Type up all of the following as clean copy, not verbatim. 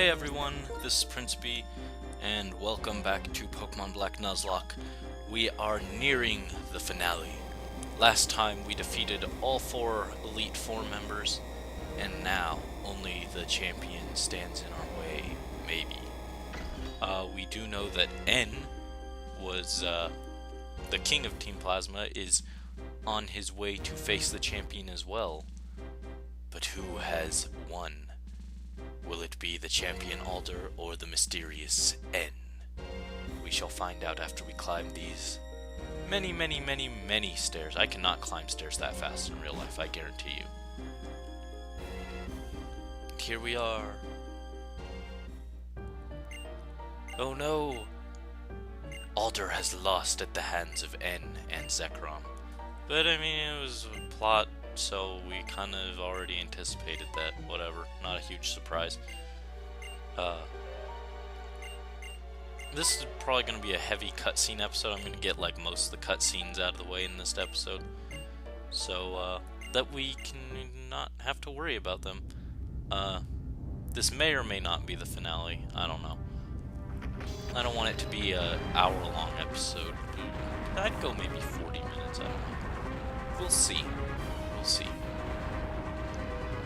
Hey everyone, this is Prince B, and welcome back to Pokemon Black Nuzlocke. We are nearing the finale. Last time we defeated all 4 Elite Four members, and now only the champion stands in our way, maybe. We do know that N was, the king of Team Plasma, is on his way to face the champion as well. But who has won? Will it be the champion Alder or the mysterious N? We shall find out after we climb these many stairs. I cannot climb stairs that fast in real life, I guarantee you. And here we are. Oh no! Alder has lost at the hands of N and Zekrom. But I mean, it was a plot, so we kind of already anticipated that. Whatever, not a huge surprise. This is probably going to be a heavy cutscene episode. I'm going to get like most of the cutscenes out of the way in this episode, so that we can not have to worry about them. This may or may not be the finale. I don't know. I don't want it to be an hour-long episode. I'd go maybe 40 minutes. I don't know. We'll see. We'll see.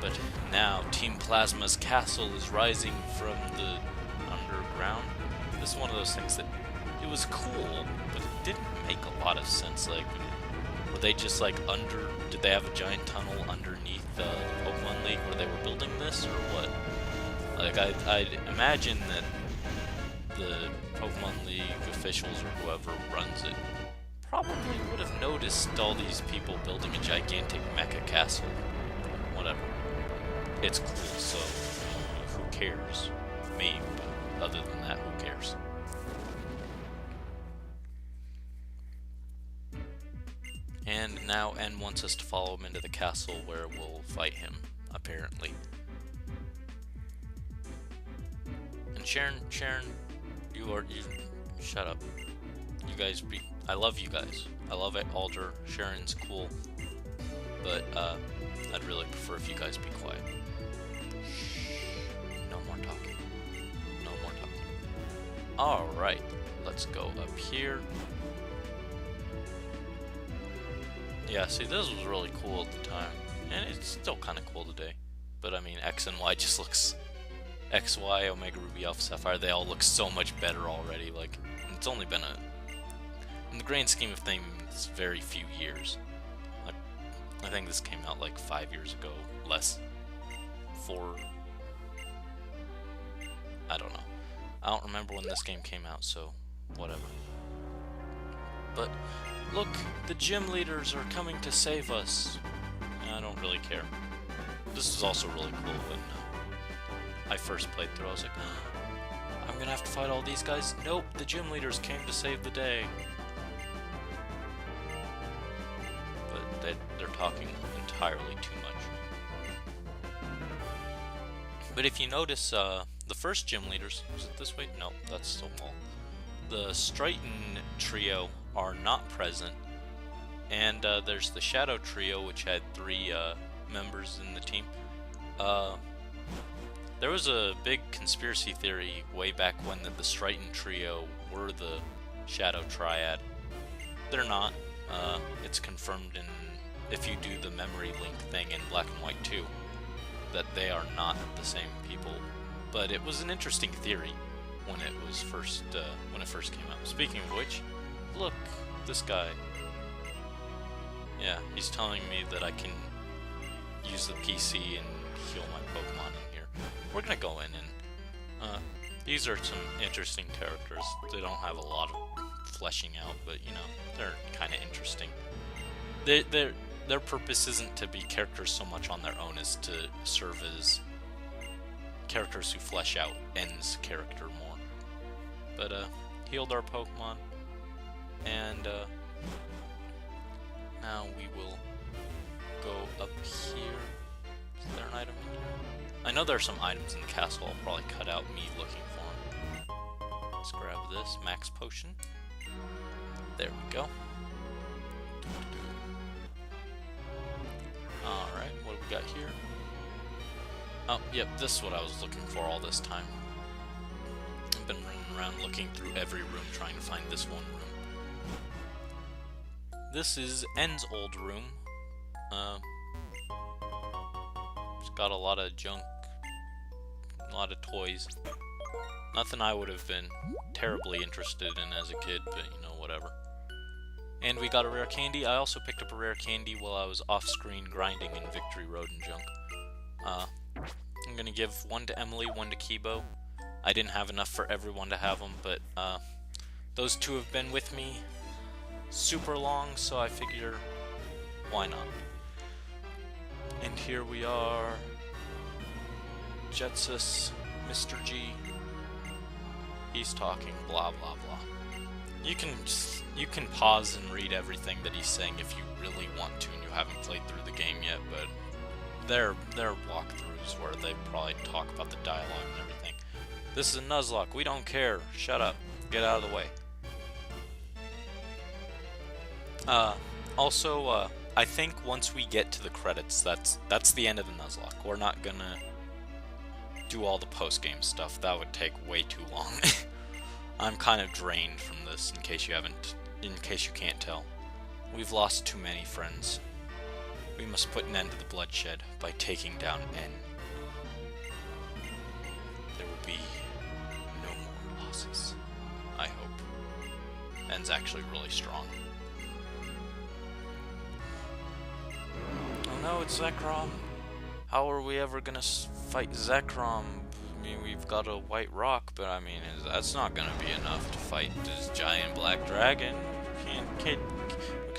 But now, Team Plasma's castle is rising from the underground. This is one of those things that, it was cool, but it didn't make a lot of sense. Like, were they just like did they have a giant tunnel underneath the Pokemon League where they were building this, or what? Like, I'd imagine that the Pokemon League officials or whoever runs it probably would have noticed all these people building a gigantic mecha castle. Whatever. It's cool, so who cares? Me, but other than that, who cares? And now N wants us to follow him into the castle where we'll fight him, apparently. And Sharon, you shut up. You guys I love you guys. I love it. Alder, Sharon's cool. But, I'd really prefer if you guys be quiet. No more talking. No more talking. Alright, let's go up here. Yeah, see, this was really cool at the time. And it's still kind of cool today. But, I mean, X and Y just looks... X, Y, Omega Ruby, Alpha Sapphire, they all look so much better already. Like, it's only been in the grand scheme of things, very few years. Like, I think this came out like 5 years ago, less. 4. I don't know. I don't remember when this game came out, so whatever. But look, the gym leaders are coming to save us. I don't really care. This was also really cool when I first played through. I was like, I'm gonna have to fight all these guys. Nope, the gym leaders came to save the day. But they're talking entirely too much. But if you notice, the first gym leaders, was it this way? No, that's Stonewall. The Striton trio are not present. And there's the Shadow trio, which had 3 members in the team. There was a big conspiracy theory way back when that the Striton trio were the Shadow Triad. They're not. It's confirmed in, if you do the memory link thing in Black and White 2, that they are not the same people. But it was an interesting theory when it was first came out. Speaking of which, look, this guy. Yeah, he's telling me that I can use the PC and heal my Pokemon in here. We're gonna go in and these are some interesting characters. They don't have a lot of fleshing out, but you know, they're kind of interesting. Their purpose isn't to be characters so much on their own as to serve as characters who flesh out N's character more. But healed our Pokemon, and now we will go up here. Is there an item in here? I know there are some items in the castle. I'll probably cut out me looking for them. Let's grab this Max Potion. There we go. Alright, what do we got here? Oh, yep, this is what I was looking for all this time. been running around looking through every room trying to find this one room. This is N's old room. It's got a lot of junk, a lot of toys. Nothing I would have been terribly interested in as a kid, but you know, whatever. And we got a rare candy. I also picked up a rare candy while I was off-screen grinding in Victory Road and junk. I'm gonna give one to Emily, one to Kibo. I didn't have enough for everyone to have them, but those two have been with me super long, so I figure, why not? And here we are, Jetsus, Mr. G. He's talking blah blah blah. You can pause and read everything that he's saying if you really want to and you haven't played through the game yet, but they're walkthroughs where they probably talk about the dialogue and everything. This is a Nuzlocke, we don't care. Shut up. Get out of the way. Also, I think once we get to the credits, that's the end of the Nuzlocke. We're not gonna do all the post-game stuff. That would take way too long. I'm kind of drained from this, in case you can't tell. We've lost too many friends. We must put an end to the bloodshed by taking down N. There will be no more losses. I hope. N's actually really strong. Oh no, it's Zekrom. How are we ever gonna fight Zekrom? I mean, we've got a white rock, but I mean, that's not gonna be enough to fight this giant black dragon. We could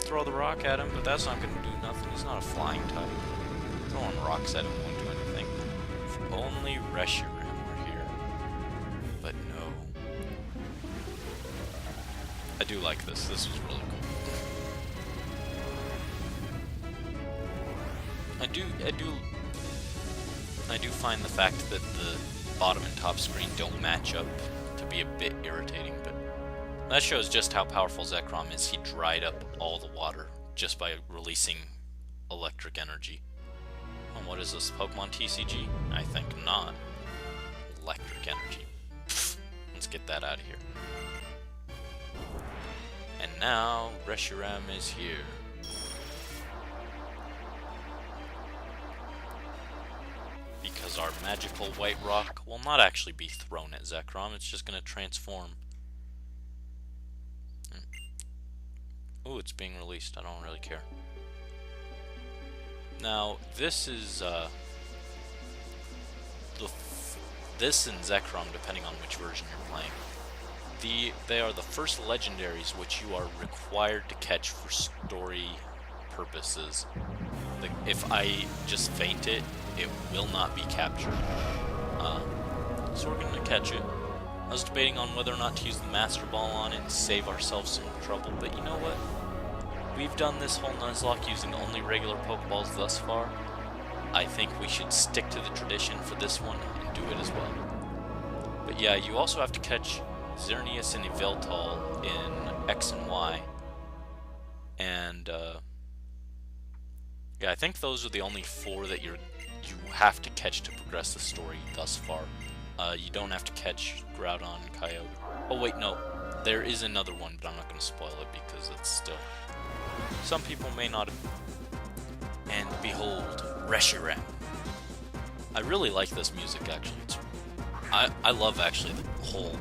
throw the rock at him, but that's not gonna do nothing. He's not a flying type. Throwing rocks at him won't do anything. If only Reshiram were here. But no. I do like this. This was really cool. I do find the fact that the bottom and top screen don't match up to be a bit irritating, but that shows just how powerful Zekrom is. He dried up all the water just by releasing electric energy. And what is this, Pokemon TCG? I think not. Electric energy. Pfft, let's get that out of here. And now, Reshiram is here. Because our magical white rock will not actually be thrown at Zekrom, it's just going to transform. Ooh, it's being released, I don't really care. Now, this is, this and Zekrom, depending on which version you're playing. They are the first legendaries which you are required to catch for story purposes. If I just feint it, it will not be captured. So we're going to catch it. I was debating on whether or not to use the Master Ball on it and save ourselves some trouble, but you know what? We've done this whole Nuzlocke using only regular Pokeballs thus far. I think we should stick to the tradition for this one and do it as well. But yeah, you also have to catch Xerneas and Yveltal in X and Y. And, yeah, I think those are the only 4 that you have to catch to progress the story thus far. You don't have to catch Groudon, Kyogre. Oh wait, no. There is another one, but I'm not going to spoil it because it's still... Some people may not have... And behold, Reshiram. I really like this music, actually. I love, actually, the whole...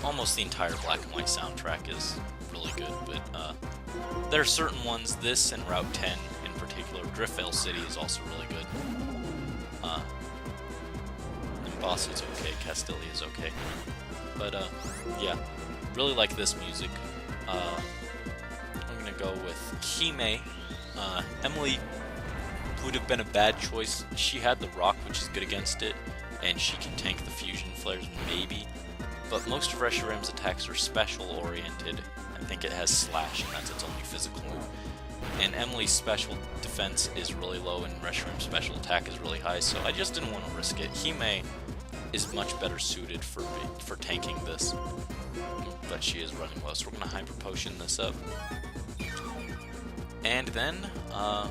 Almost the entire Black and White soundtrack is really good, but there are certain ones, this and Route 10 in particular. Driftvale City is also really good. Boss is okay, Castilia is okay. But, yeah, really like this music. I'm gonna go with Hime. Emily would have been a bad choice. She had the rock, which is good against it, and she can tank the fusion flares, maybe. But most of Reshiram's attacks are special-oriented. I think it has Slash, and that's its only physical move. And Emily's special defense is really low, and Reshiram's special attack is really high, so I just didn't want to risk it. Hime is much better suited for tanking this, but she is running low, so we're going to Hyper Potion this up. And then, I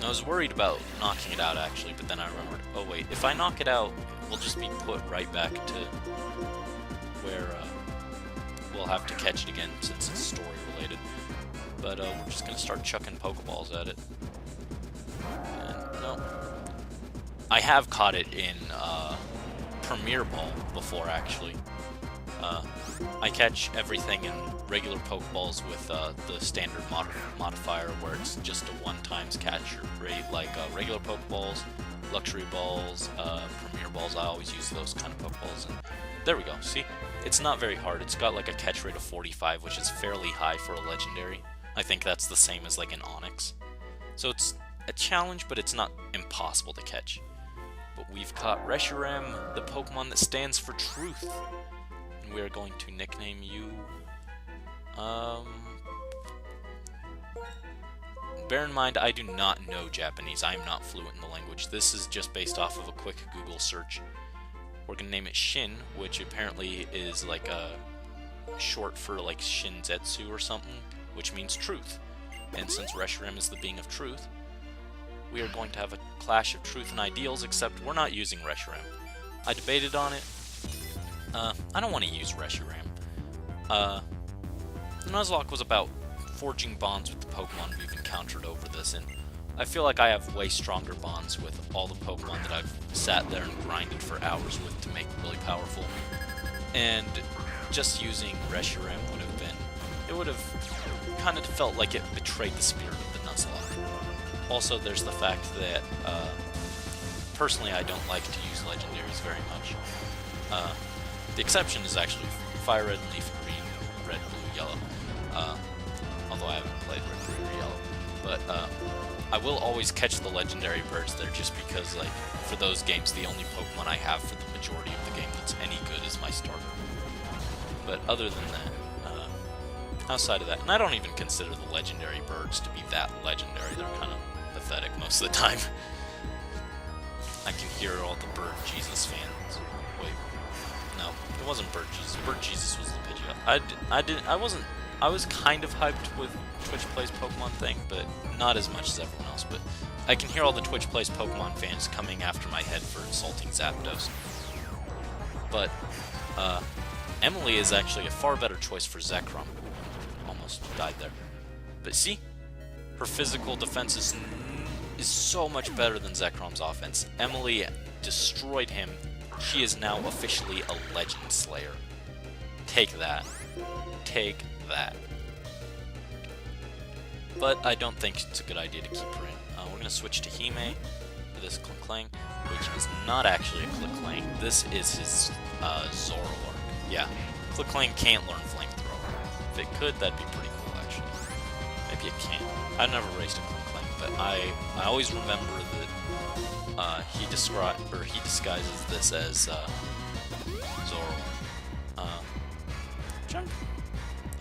was worried about knocking it out, actually, but then I remembered, oh wait, if I knock it out, we'll just be put right back to where we'll have to catch it again since it's story related. But we're just gonna start chucking Pokeballs at it. And, no. I have caught it in Premier Ball before, actually. I catch everything in regular Pokeballs with the standard modifier where it's just a one-times catch rate, like regular Pokeballs, Luxury Balls, Premier Balls. I always use those kind of Pokeballs. And there we go. See? It's not very hard. It's got like a catch rate of 45, which is fairly high for a legendary. I think that's the same as like an Onix. So it's a challenge, but it's not impossible to catch. But we've caught Reshiram, the Pokemon that stands for truth. And we are going to nickname you... Bear in mind, I do not know Japanese. I am not fluent in the language. This is just based off of a quick Google search. We're going to name it Shin, which apparently is like a short for like Shinzetsu or something, which means truth. And since Reshiram is the being of truth, we are going to have a clash of truth and ideals, except we're not using Reshiram. I debated on it. I don't want to use Reshiram. Nuzlocke was about forging bonds with the Pokemon we've encountered over this, and I feel like I have way stronger bonds with all the Pokemon that I've sat there and grinded for hours with to make really powerful. And just using Reshiram would have been... it would have kind of felt like it betrayed the spirit of the Nuzlocke. Also, there's the fact that, personally, I don't like to use legendaries very much. The exception is actually Fire Red, Leaf Green, Red, Blue, Yellow. Although I haven't played Red, Blue, or Yellow. But, I will always catch the legendary birds there just because, like, for those games, the only Pokemon I have for the majority of the game that's any good is my starter. But other than that, outside of that, and I don't even consider the legendary birds to be that legendary, they're kind of pathetic most of the time. I can hear all the Bird Jesus fans. Wait, no, it wasn't Bird Jesus. Bird Jesus was the Pidgeot. I was kind of hyped with Twitch Plays Pokemon thing, but not as much as everyone else. But I can hear all the Twitch Plays Pokemon fans coming after my head for insulting Zapdos. But Emily is actually a far better choice for Zekrom. Almost died there. But see, her physical defense is so much better than Zekrom's offense. Emily destroyed him. She is now officially a Legend Slayer. Take that. Take that. But I don't think it's a good idea to keep her in. We're going to switch to Hime for this Klinklang, which is not actually a Klinklang. This is his Zoroark. Yeah, Klinklang can't learn Flamethrower. If it could, that'd be pretty cool, actually. Maybe it can't. I've never raced a Klinklang, but I always remember that he disguises this as Zoroark.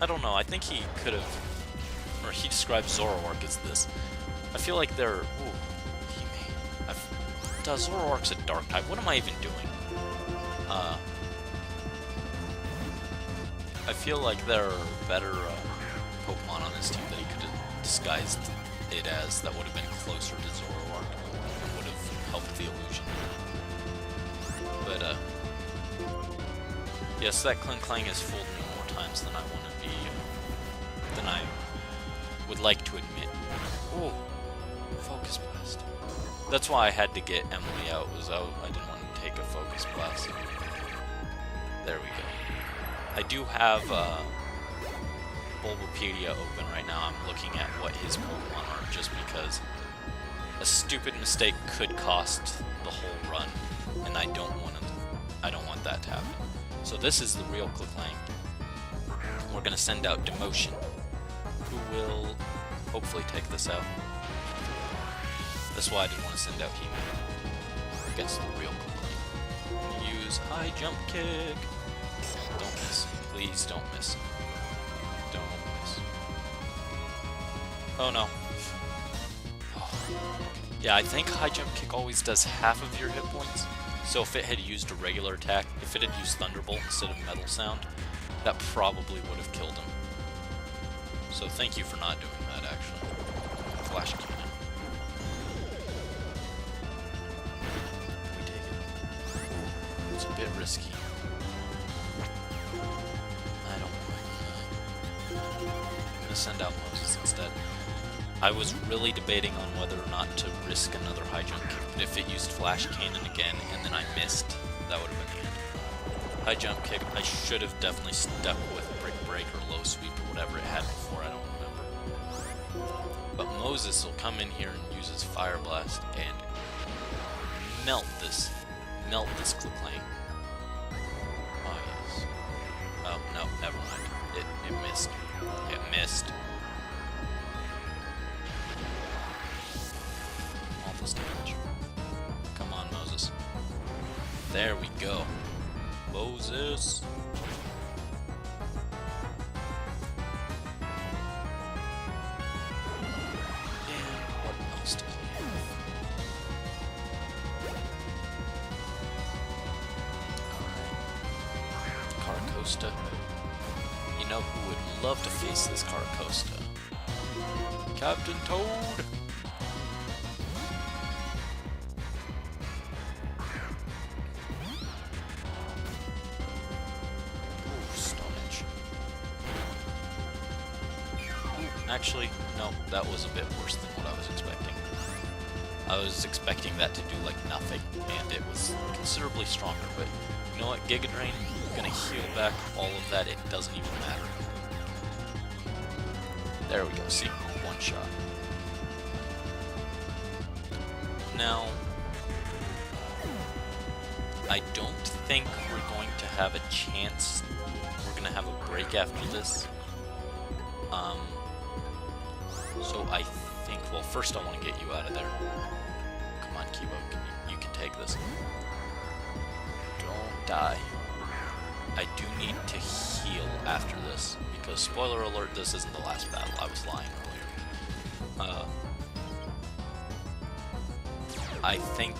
I don't know, I think he could have, or he describes Zoroark as this. I feel like they're, Zoroark's a dark type, what am I even doing? I feel like there are better Pokemon on this team that he could have disguised it as that would have been closer to Zoroark and would have helped the illusion. But, yes, that Klinklang has fooled me more times than I want to be, than I would like to admit. Oh, Focus Blast. That's why I had to get Emily out, I didn't want to take a Focus Blast. There we go. I do have Bulbapedia open right now. I'm looking at what his Pokemon are, just because a stupid mistake could cost the whole run, and I don't want that to happen. So this is the real Klinklang. We're going to send out Demotion, who will hopefully take this out. That's why I didn't want to send out He-Man against the real Klinklang. Use High Jump Kick. Don't miss. Please don't miss. Don't miss. Oh no. Oh. Yeah, I think High Jump Kick always does half of your hit points. So if it had used a regular attack, if it had used Thunderbolt instead of Metal Sound, that probably would have killed him. So thank you for not doing that, actually. Flash Cannon. We take it. It's a bit risky. I don't like that. I'm gonna send out Moses instead. I was really debating on whether or not to risk another high jump kick, but if it used flash cannon again and then I missed, that would have been the end. High jump kick, I should have definitely stuck with brick break or low sweep or whatever it had before, I don't remember. But Moses will come in here and use his fire blast and melt this clip lane. Oh yes. Oh no, never mind. It missed. It missed. All this damage. Come on, Moses. There we go. Moses. And what else does he have? Caracosta. You know who would love to face this Caracosta? Captain Toad! Actually, no, that was a bit worse than what I was expecting. I was expecting that to do like nothing, and it was considerably stronger, but you know what, Giga Drain, I'm gonna heal back all of that, it doesn't even matter. There we go, see, one shot. Now, I don't think we're going to have a chance, we're gonna have a break after this. So I think, well, first I want to get you out of there. Come on, Kibo, you can take this. Don't die. I do need to heal after this, because spoiler alert, this isn't the last battle. I was lying earlier. I think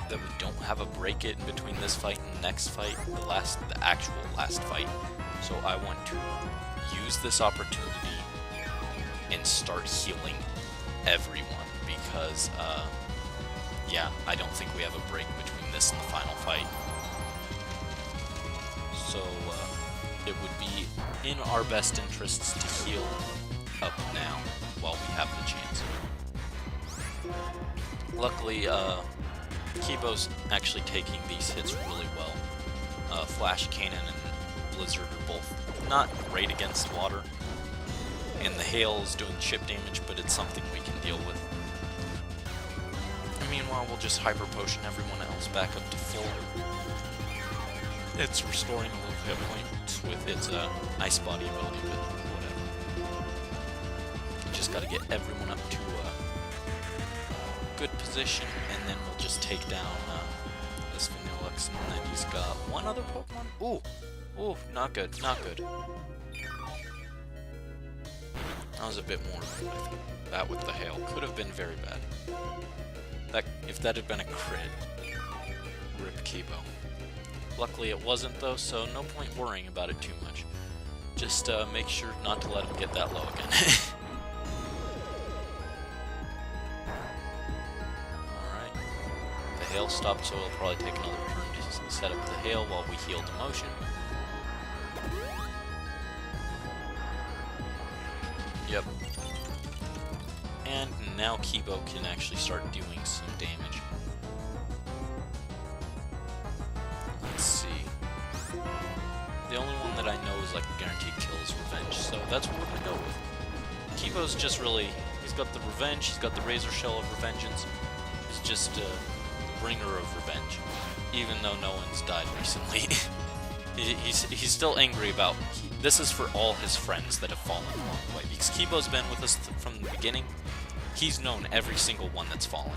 that we don't have a break in between this fight and the next fight, the actual last fight. So I want to use this opportunity and start healing everyone, because yeah, I don't think we have a break between this and the final fight. So it would be in our best interests to heal up now while we have the chance. Luckily, Kibo's actually taking these hits really well. Flash Cannon and Blizzard are both not great against water, and the hail is doing chip damage, but it's something we can deal with. And meanwhile, we'll just Hyper Potion everyone else back up to full. It's restoring a little hit points with its Ice Body ability, but whatever. Just gotta get everyone up to a good position, and then we'll just take down this Vanillux, and then he's got one other Pokemon? Ooh! Ooh, not good, not good. That was a bit more. That with the hail could have been very bad. If that had been a crit, rip Kibo. Luckily it wasn't though, so no point worrying about it too much. Just make sure not to let him get that low again. Alright. The hail stopped, so it'll probably take another turn to set up the hail while we heal Demotion. Yep. And now Kibo can actually start doing some damage. Let's see. The only one that I know is like guaranteed kill is Revenge, so that's what we're gonna go with. Kibo's just really, he's got the Revenge, he's got the Razor Shell of Revengeance. He's just the bringer of revenge, even though no one's died recently. He's still angry about. This is for all his friends that have fallen along the way, because Kibo's been with us from the beginning. He's known every single one that's fallen.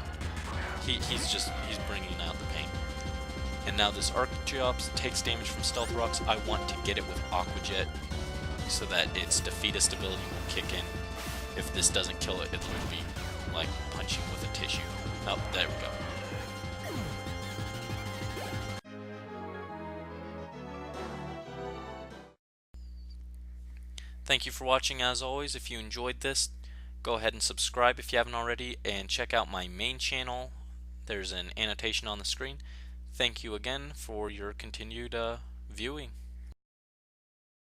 He's bringing out the pain. And now this Archeops takes damage from Stealth Rocks. I want to get it with Aqua Jet so that its defeatist ability will kick in. If this doesn't kill it, it will be like punching with a tissue. Oh, there we go. Thank you for watching as always. If you enjoyed this, go ahead and subscribe if you haven't already, and check out my main channel. There's an annotation on the screen. thank you again for your continued viewing.